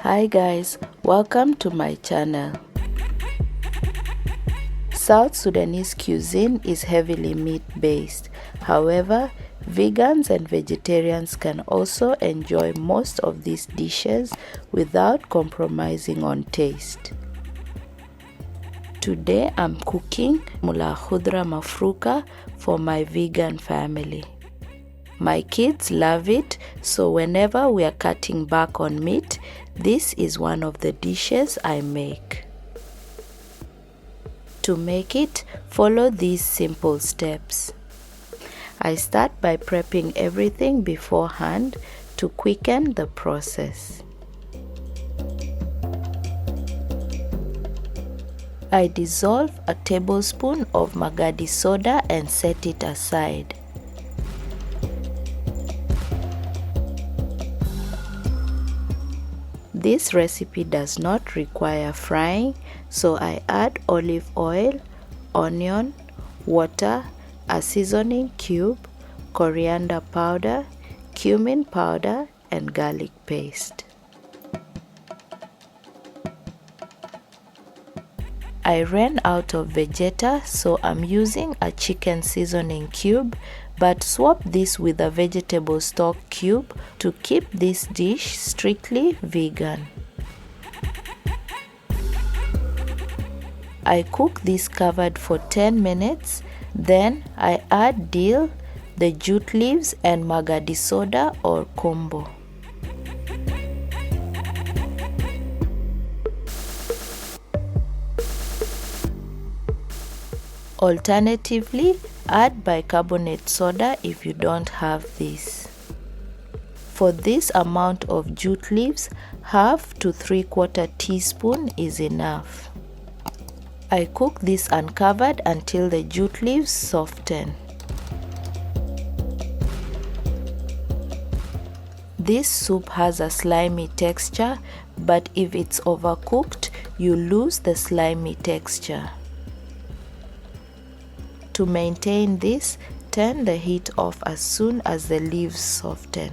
Hi guys, welcome to my channel. South Sudanese cuisine is heavily meat-based. However, vegans and vegetarians can also enjoy most of these dishes without compromising on taste. Today I'm cooking Khudhra Mafrooka for my vegan family. My kids love it, so whenever we are cutting back on meat, this is one of the dishes I make. To make it, follow these simple steps. I start by prepping everything beforehand to quicken the process. I dissolve a tablespoon of Magadi soda and set it aside. This recipe does not require frying, so I add olive oil, onion, water, a seasoning cube, coriander powder, cumin powder, and garlic paste. I ran out of Vegeta, so I'm using a chicken seasoning cube, but swap this with a vegetable stock cube to keep this dish strictly vegan. I cook this covered for 10 minutes, then I add dill, the jute leaves and Magadi soda or combo. Alternatively, add bicarbonate soda if you don't have this. For this amount of jute leaves, 1/2 to 3/4 teaspoon is enough. I cook this uncovered until the jute leaves soften. This soup has a slimy texture, but if it's overcooked, you lose the slimy texture. To maintain this, turn the heat off as soon as the leaves soften.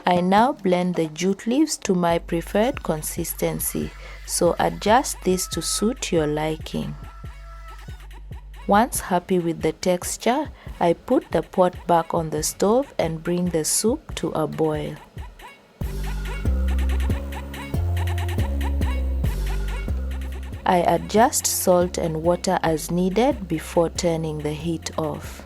I now blend the jute leaves to my preferred consistency, so adjust this to suit your liking. Once happy with the texture, I put the pot back on the stove and bring the soup to a boil. I adjust salt and water as needed before turning the heat off.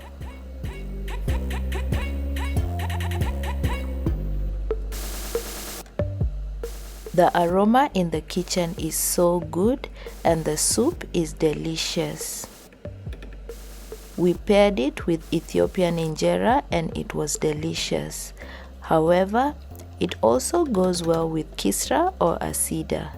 The aroma in the kitchen is so good and the soup is delicious. We paired it with Ethiopian injera and it was delicious. However, it also goes well with kisra or asida.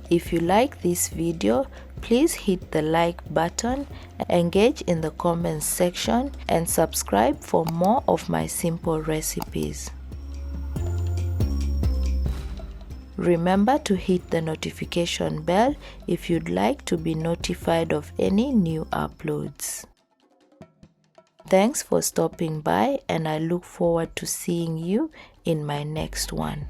If you like this video, please hit the like button, engage in the comments section, and subscribe for more of my simple recipes. Remember to hit the notification bell if you'd like to be notified of any new uploads. Thanks for stopping by, and I look forward to seeing you in my next one.